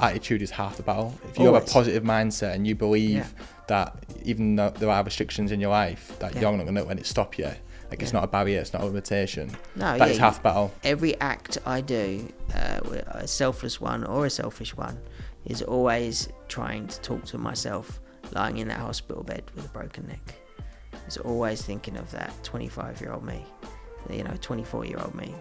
attitude is half the battle. If you have a positive mindset and you believe that even though there are restrictions in your life, that you're not going to let it stop you. Like it's not a barrier, it's not a limitation. No, that is half the battle. Every act I do, a selfless one or a selfish one, is always trying to talk to myself lying in that hospital bed with a broken neck. It's always thinking of that 25-year-old me, 24-year-old me,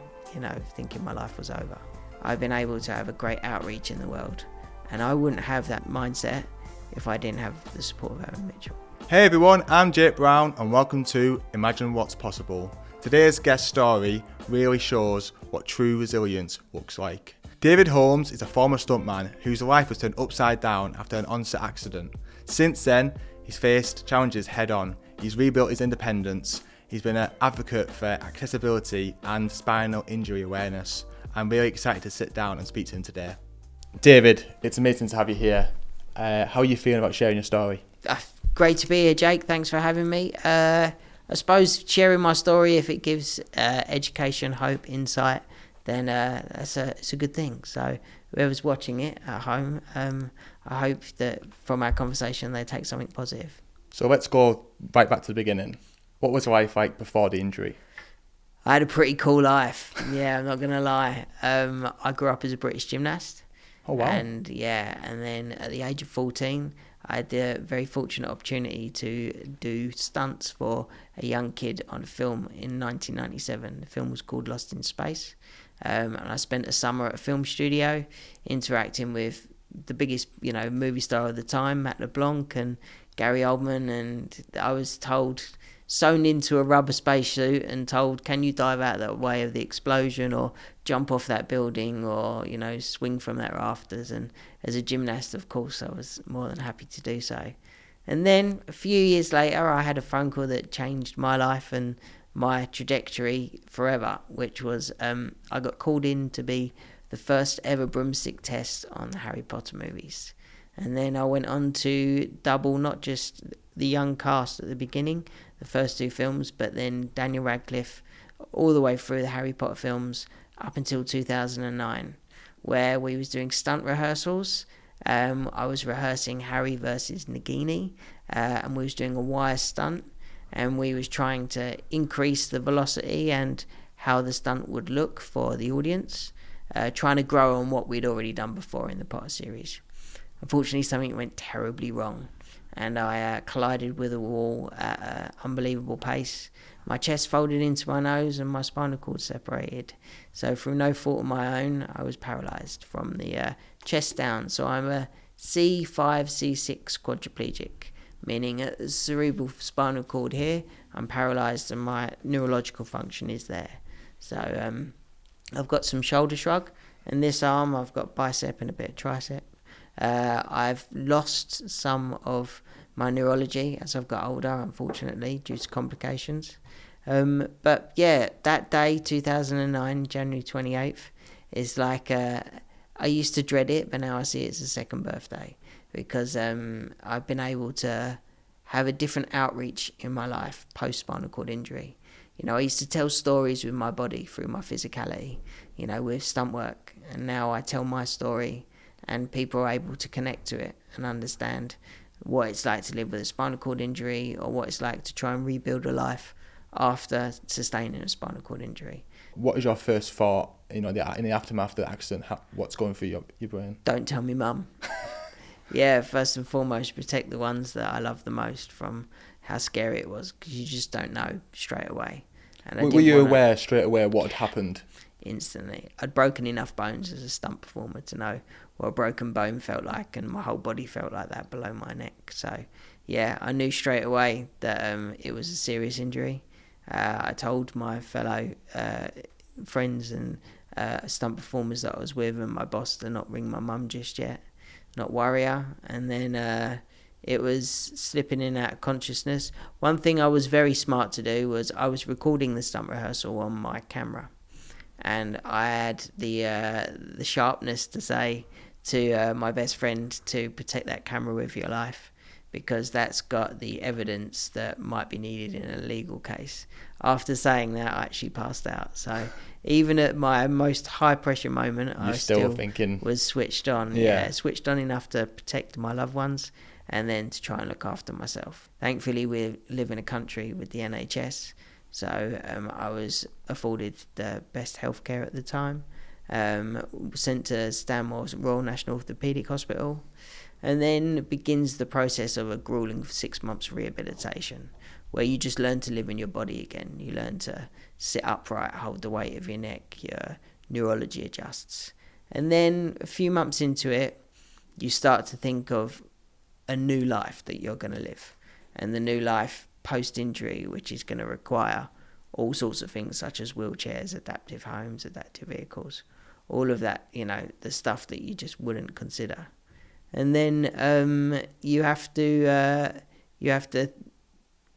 thinking my life was over. I've been able to have a great outreach in the world, and I wouldn't have that mindset if I didn't have the support of Irwin Mitchell. Hey everyone, I'm Jake Brown and welcome to Imagine What's Possible. Today's guest story really shows what true resilience looks like. David Holmes is a former stuntman whose life was turned upside down after an onset accident. Since then, he's faced challenges head on. He's rebuilt his independence. He's been an advocate for accessibility and spinal injury awareness. I'm really excited to sit down and speak to him today. David, it's amazing to have you here. How are you feeling about sharing your story? Great to be here, Jake. Thanks for having me. I suppose sharing my story, if it gives education, hope, insight, then it's a good thing. So whoever's watching it at home, I hope that from our conversation they take something positive. So let's go right back to the beginning. What was life like before the injury? I had a pretty cool life. Yeah, I'm not going to lie. I grew up as a British gymnast. Oh, wow. And then at the age of 14, I had the very fortunate opportunity to do stunts for a young kid on a film in 1997. The film was called Lost in Space. And I spent a summer at a film studio interacting with the biggest, movie star of the time, Matt LeBlanc and Gary Oldman. And I was sewn into a rubber spacesuit and told, can you dive out that way of the explosion or jump off that building or, swing from that rafters. And as a gymnast, of course, I was more than happy to do so. And then a few years later, I had a phone call that changed my life and my trajectory forever, which was I got called in to be the first ever broomstick test on the Harry Potter movies. And then I went on to double not just the young cast at the beginning, the first two films, but then Daniel Radcliffe all the way through the Harry Potter films up until 2009, where we was doing stunt rehearsals. I was rehearsing Harry versus Nagini, and we was doing a wire stunt, and we was trying to increase the velocity and how the stunt would look for the audience, trying to grow on what we'd already done before in the Potter series. Unfortunately, something went terribly wrong, and I collided with a wall at an unbelievable pace. My chest folded into my nose and my spinal cord separated. So through no fault of my own, I was paralysed from the chest down. So I'm a C5, C6 quadriplegic, meaning at the cerebral spinal cord here, I'm paralysed and my neurological function is there. So I've got some shoulder shrug, and this arm I've got bicep and a bit of tricep. I've lost some of my neurology as I've got older, unfortunately, due to complications. But yeah, that day, 2009, January 28th, is like, I used to dread it, but now I see it as a second birthday, because I've been able to have a different outreach in my life post-spinal cord injury. I used to tell stories with my body through my physicality, with stunt work, and now I tell my story and people are able to connect to it and understand what it's like to live with a spinal cord injury or what it's like to try and rebuild a life after sustaining a spinal cord injury. What is your first thought, in the aftermath of the accident? What's going through your brain? Don't tell me mum. Yeah, first and foremost, protect the ones that I love the most from how scary it was, because you just don't know straight away. And were you aware straight away what had happened? Instantly. I'd broken enough bones as a stunt performer to know what a broken bone felt like, and my whole body felt like that below my neck. So yeah, I knew straight away that it was a serious injury. I told my fellow friends and stunt performers that I was with and my boss to not ring my mum just yet, not worry her. And then it was slipping in and out of consciousness. One thing I was very smart to do was I was recording the stunt rehearsal on my camera, and I had the sharpness to say to my best friend to protect that camera with your life, because that's got the evidence that might be needed in a legal case. After saying that, I actually passed out. So even at my most high pressure moment, I still thinking, was switched on. Yeah, switched on enough to protect my loved ones and then to try and look after myself. Thankfully, we live in a country with the NHS, so I was afforded the best healthcare at the time. Sent to Stanmore Royal National Orthopaedic Hospital, and then begins the process of a grueling 6 months rehabilitation, where you just learn to live in your body again. You learn to sit upright, hold the weight of your neck, your neurology adjusts. And then a few months into it, you start to think of a new life that you're going to live. And the new life post-injury, which is going to require all sorts of things such as wheelchairs, adaptive homes, adaptive vehicles, all of that, the stuff that you just wouldn't consider. And then you have to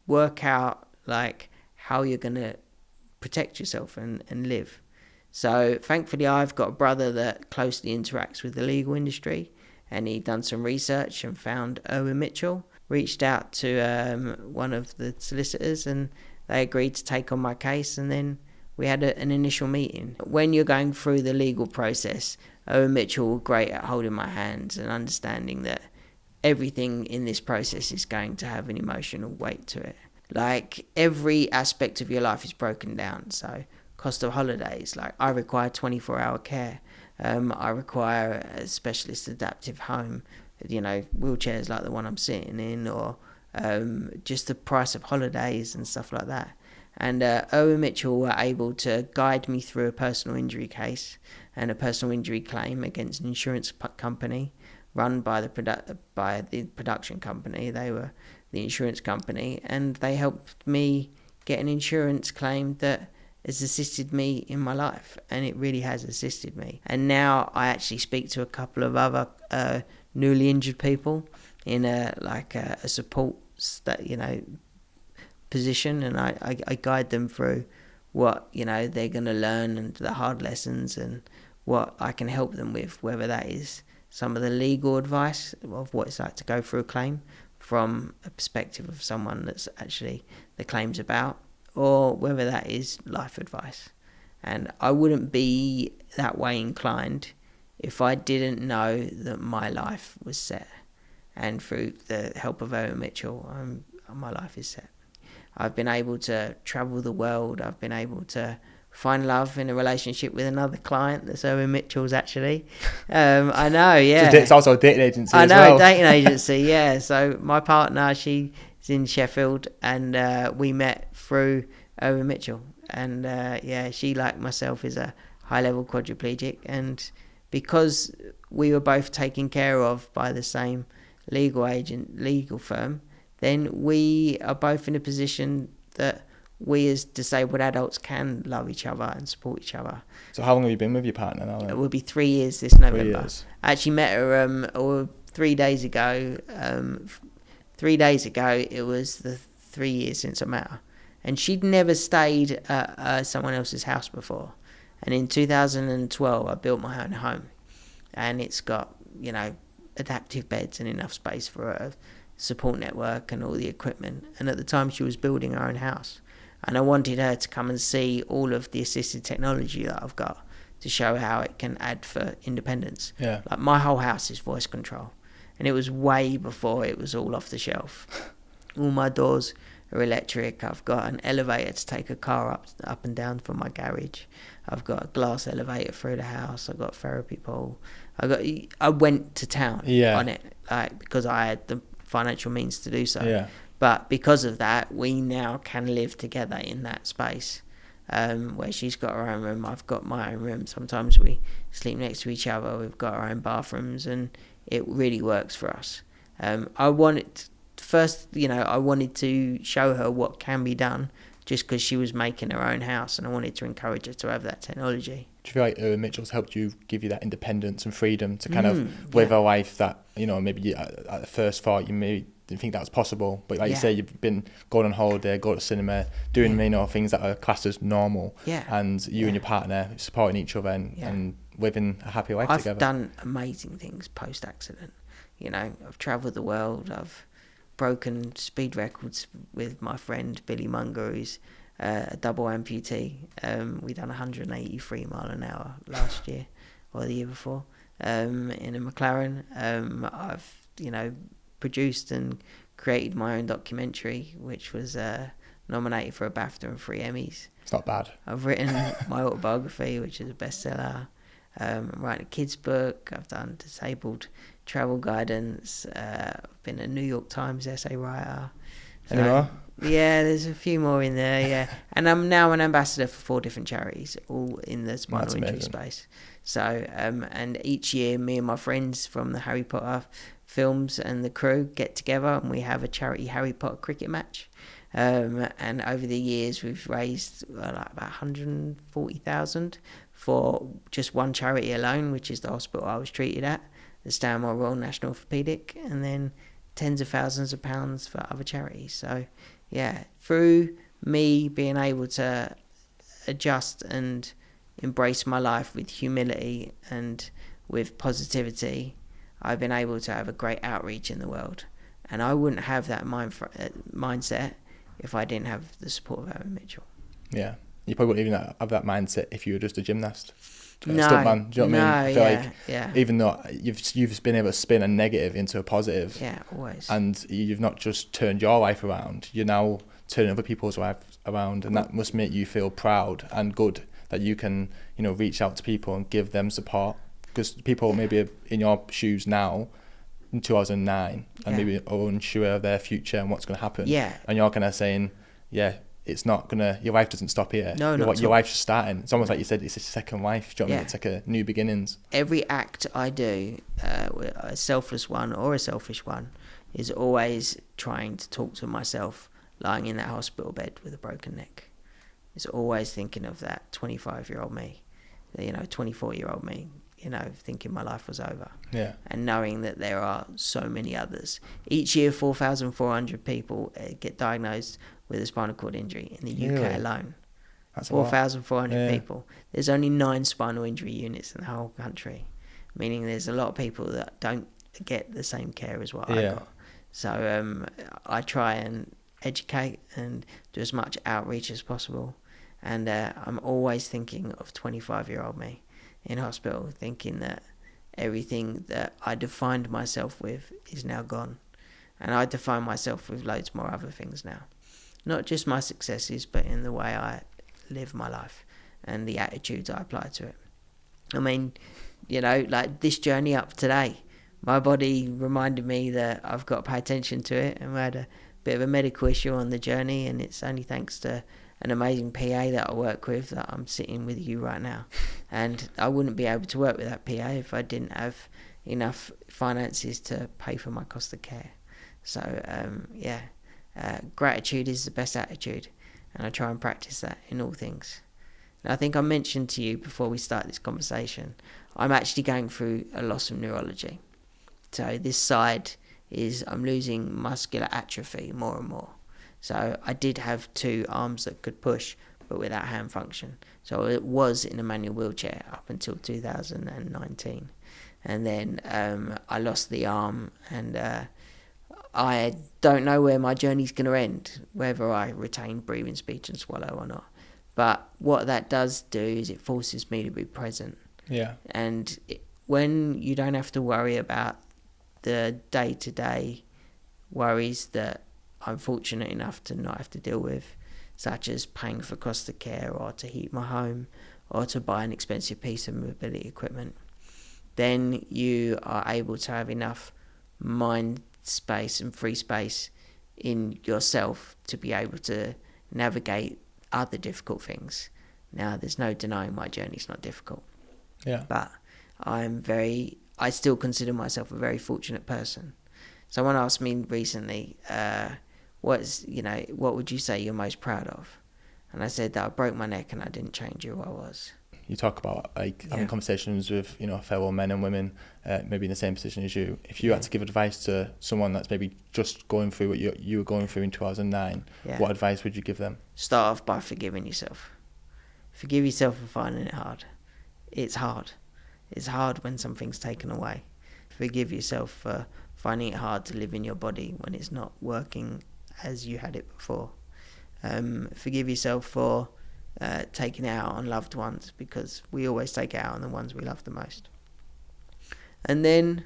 work out like how you're going to protect yourself and live. So thankfully I've got a brother that closely interacts with the legal industry, and he done some research and found Irwin Mitchell, reached out to one of the solicitors, and they agreed to take on my case, and then we had an initial meeting. When you're going through the legal process, Irwin Mitchell was great at holding my hands and understanding that everything in this process is going to have an emotional weight to it. Like, every aspect of your life is broken down. So cost of holidays, like I require 24-hour care. I require a specialist adaptive home, wheelchairs like the one I'm sitting in, or just the price of holidays and stuff like that. And Irwin Mitchell were able to guide me through a personal injury case and a personal injury claim against an insurance company run by the production company. They were the insurance company, and they helped me get an insurance claim that has assisted me in my life, and it really has assisted me. And now I actually speak to a couple of other newly injured people in a support position, and I guide them through what they're going to learn and the hard lessons and what I can help them with, whether that is some of the legal advice of what it's like to go through a claim from a perspective of someone that's actually the claim's about, or whether that is life advice. And I wouldn't be that way inclined if I didn't know that my life was set. And through the help of Irwin Mitchell, my life is set. I've been able to travel the world. I've been able to find love in a relationship with another client that's Irwin Mitchell's actually. I know, yeah. So it's also a dating agency as well. I know, dating agency, yeah. So my partner, she's in Sheffield, and we met through Irwin Mitchell. And she, like myself, is a high-level quadriplegic. And because we were both taken care of by the same legal firm, then we are both in a position that we as disabled adults can love each other and support each other. So how long have you been with your partner now then? It will be 3 years this November. 3 years. I actually met her 3 days ago. 3 days ago, it was the 3 years since I met her. And she'd never stayed at someone else's house before. And in 2012, I built my own home. And it's got, adaptive beds and enough space for a support network and all the equipment. And at the time, she was building her own house. And I wanted her to come and see all of the assisted technology that I've got to show how it can add for independence. Yeah. Like, my whole house is voice control. And it was way before it was all off the shelf. All my doors are electric. I've got an elevator to take a car up and down from my garage. I've got a glass elevator through the house. I've got a therapy pole. I went to town on it, because I had the financial means to do so. Yeah. But because of that, we now can live together in that space, where she's got her own room, I've got my own room. Sometimes we sleep next to each other. We've got our own bathrooms, and it really works for us. I wanted to show her what can be done, just because she was making her own house, and I wanted to encourage her to have that technology. Do you feel like Irwin Mitchell's helped you give you that independence and freedom to kind of live a life that, maybe at the first thought you maybe didn't think that was possible, but like you say, you've been going on holiday, going to cinema, doing things that are classed as normal, and you and your partner supporting each other and living a happy life together. I've done amazing things post-accident. I've travelled the world. I've broken speed records with my friend Billy Munger, who's a double amputee. We done 183 mile an hour last year or the year before in a McLaren. I've produced and created my own documentary, which was nominated for a BAFTA and 3 Emmys. It's not bad. I've written my autobiography, which is a bestseller. I'm writing a kids book. I've done disabled travel guidance. I've been a New York Times essay writer. Any more? Yeah, there's a few more in there, yeah. And I'm now an ambassador for 4 different charities, all in the spinal injury space. So, and each year, me and my friends from the Harry Potter films and the crew get together and we have a charity Harry Potter cricket match. And over the years, we've raised about 140,000 for just one charity alone, which is the hospital I was treated at, the Stanmore Royal National Orthopaedic, and then tens of thousands of pounds for other charities. So, yeah, through me being able to adjust and embrace my life with humility and with positivity, I've been able to have a great outreach in the world. And I wouldn't have that mindset if I didn't have the support of Irwin Mitchell. Yeah. You probably wouldn't even have that mindset if you were just a gymnast. No. Stuntman. Do you know what I mean? I feel like even though you've been able to spin a negative into a positive. Yeah, always. And you've not just turned your life around, you're now turning other people's lives around, and that must make you feel proud and good that you can, reach out to people and give them support. Because people maybe in your shoes now in 2009 and maybe are unsure of their future and what's going to happen. Yeah. And you're kind of saying, it's not gonna. Your life doesn't stop here. No, your life's just starting. It's almost like you said. It's a second life. Do you know what I mean? It's like a new beginnings. Every act I do, a selfless one or a selfish one, is always trying to talk to myself lying in that hospital bed with a broken neck. It's always thinking of that 25-year-old me, 24-year-old me, thinking my life was over. Yeah. And knowing that there are so many others. Each year, 4,400 people get diagnosed with a spinal cord injury in the UK alone. That's 4,400 people. There's only 9 spinal injury units in the whole country, meaning there's a lot of people that don't get the same care as what I got. So I try and educate and do as much outreach as possible. And I'm always thinking of 25-year-old me in hospital, thinking that everything that I defined myself with is now gone. And I define myself with loads more other things now. Not just my successes, but in the way I live my life and the attitudes I apply to it. I mean, like this journey up today, my body reminded me that I've got to pay attention to it, and we had a bit of a medical issue on the journey, and it's only thanks to an amazing PA that I work with that I'm sitting with you right now. And I wouldn't be able to work with that PA if I didn't have enough finances to pay for my cost of care. So, gratitude is the best attitude, and I try and practice that in all things. Now, I think I mentioned to you before we start this conversation, I'm actually going through a loss of neurology. So this side is I'm losing muscular atrophy more and more. So I did have 2 arms that could push, but without hand function. So it was in a manual wheelchair up until 2019. And then I lost the arm, and I don't know where my journey's going to end, whether I retain breathing, speech and swallow or not. But what that does do is it forces me to be present. Yeah. And when you don't have to worry about the day-to-day worries that I'm fortunate enough to not have to deal with, such as paying for cost of care or to heat my home or to buy an expensive piece of mobility equipment, then you are able to have enough mind space and free space in yourself to be able to navigate other difficult things. Now, there's no denying my journey's not difficult. Yeah. But I still consider myself a very fortunate person. Someone asked me recently, what would you say you're most proud of? And I said that I broke my neck and I didn't change who I was. You talk about having conversations with fellow men and women, maybe in the same position as you. If you had to give advice to someone that's maybe just going through what you were going through in 2009, what advice would you give them? Start off by forgiving yourself. Forgive yourself for finding it hard. It's hard. It's hard when something's taken away. Forgive yourself for finding it hard to live in your body when it's not working as you had it before. Forgive yourself for taking it out on loved ones, because we always take it out on the ones we love the most. And then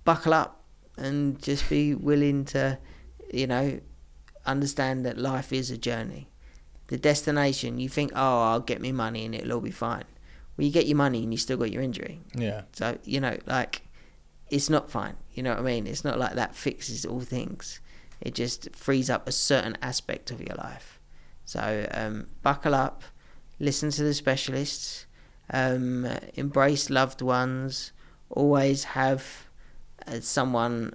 buckle up and just be willing to, understand that life is a journey. The destination, you think, oh, I'll get me money and it'll all be fine. Well, you get your money and you still got your injury. Yeah. So, it's not fine. You know what I mean? It's not like that fixes all things. It just frees up a certain aspect of your life. So buckle up, listen to the specialists, embrace loved ones, always have someone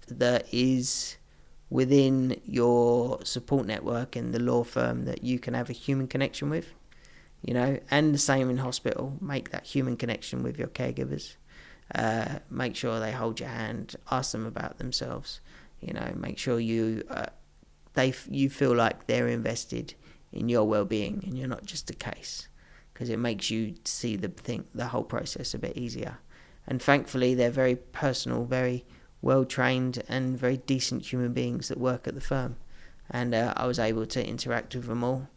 that is within your support network in the law firm that you can have a human connection with, and the same in hospital. Make that human connection with your caregivers. Make sure they hold your hand, ask them about themselves, make sure you feel like they're invested in your well-being and you're not just a case, because it makes you see the whole process a bit easier. And thankfully they're very personal, very well-trained and very decent human beings that work at the firm, and I was able to interact with them all,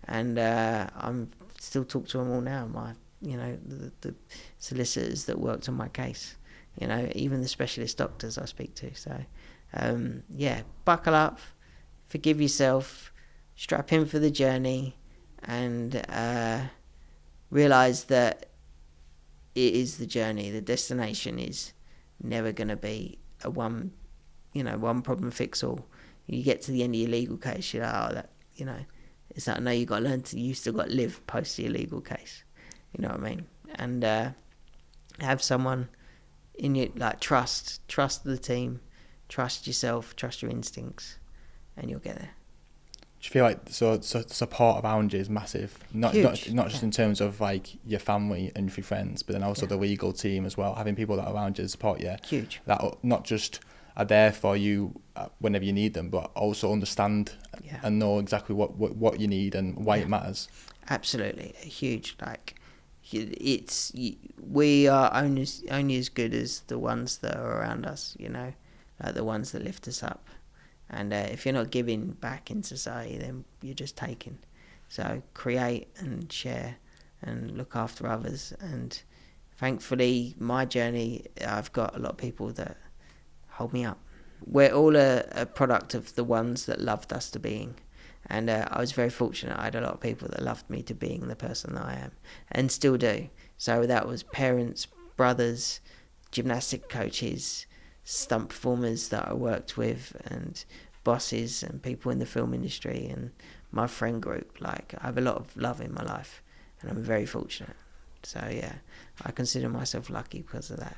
and I'm still talk to them all now. The solicitors that worked on my case, even the specialist doctors I speak to. So buckle up, forgive yourself, strap in for the journey, and realise that it is the journey. The destination is never going to be a one problem fix all. You get to the end of your legal case, you're like, it's like, no, you still got to live post your legal case. You know what I mean? And have someone in you, trust the team, trust yourself, trust your instincts, and you'll get there. Do you feel like so support around you is massive? Not just in terms of your family and your friends, but then also the legal team as well. Having people that are around you to support you, huge. That not just are there for you whenever you need them, but also understand and know exactly what you need and why it matters. Absolutely, huge. We are only as good as the ones that are around us. The ones that lift us up. And if you're not giving back in society, then you're just taking. So create and share and look after others. And thankfully, my journey, I've got a lot of people that hold me up. We're all a product of the ones that loved us to being. And I was very fortunate. I had a lot of people that loved me to being the person that I am, and still do. So that was parents, brothers, gymnastic coaches, stunt performers that I worked with, and bosses and people in the film industry, and my friend group. I have a lot of love in my life, and I'm very fortunate. So I consider myself lucky because of that.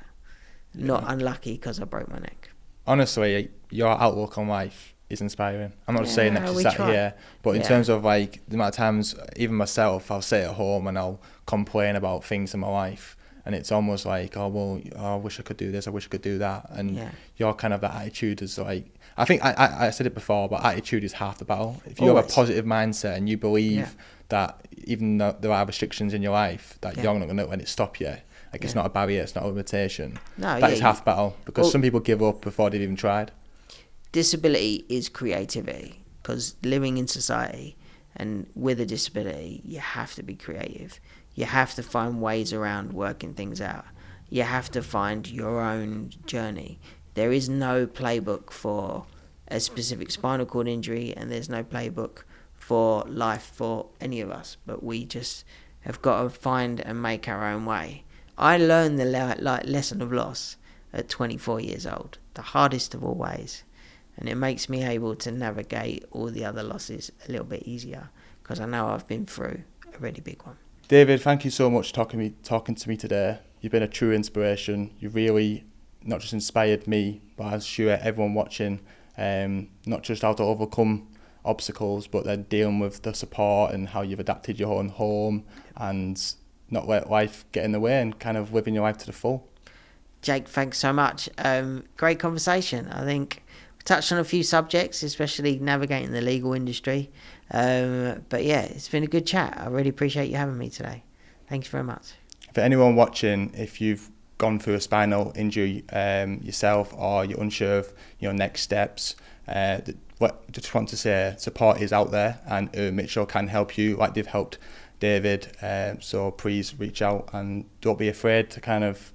Not unlucky because I broke my neck. Honestly, your outlook on life is inspiring. I'm not just saying that because you sat here, but in terms of the amount of times, even myself, I'll sit at home and I'll complain about things in my life. And it's almost like, I wish I could do this, I wish I could do that. And your kind of that attitude is I think I said it before, but attitude is half the battle. If you have a positive mindset and you believe that even though there are restrictions in your life, that you're not going to let it stop you. It's not a barrier, it's not a limitation. No, that is half the battle, because some people give up before they've even tried. Disability is creativity, because living in society and with a disability, you have to be creative. You have to find ways around working things out. You have to find your own journey. There is no playbook for a specific spinal cord injury, and there's no playbook for life for any of us, but we just have got to find and make our own way. I learned the lesson of loss at 24 years old, the hardest of all ways, and it makes me able to navigate all the other losses a little bit easier, because I know I've been through a really big one. David, thank you so much for talking to me today. You've been a true inspiration. You really not just inspired me, but I'm sure everyone watching, not just how to overcome obstacles, but then dealing with the support and how you've adapted your own home and not let life get in the way and kind of living your life to the full. Jake, thanks so much. Great conversation. I think we touched on a few subjects, especially navigating the legal industry. But it's been a good chat. I really appreciate you having me today. Thank you very much. For anyone watching, if you've gone through a spinal injury yourself, or you're unsure of your next steps, just want to say support is out there, and Irwin Mitchell can help you like they've helped David. So please reach out and don't be afraid to kind of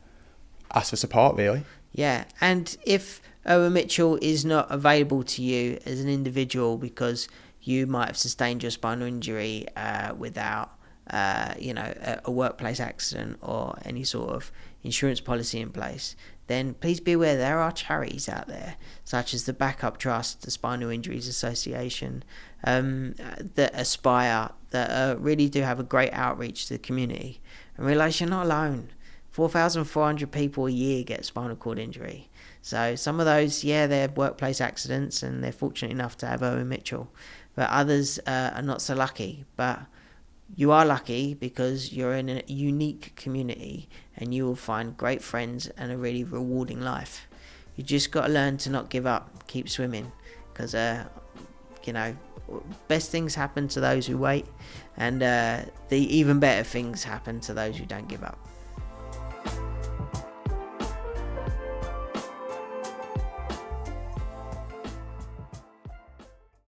ask for support, really. Yeah, and if Irwin Mitchell is not available to you as an individual because you might have sustained your spinal injury without a workplace accident or any sort of insurance policy in place, then please be aware there are charities out there, such as the Backup Trust, the Spinal Injuries Association, that Aspire, that really do have a great outreach to the community. And realise you're not alone. 4,400 people a year get spinal cord injury. So some of those, they're workplace accidents and they're fortunate enough to have Irwin Mitchell. But others are not so lucky. But you are lucky because you're in a unique community and you will find great friends and a really rewarding life. You just got to learn to not give up, keep swimming, because best things happen to those who wait, and the even better things happen to those who don't give up.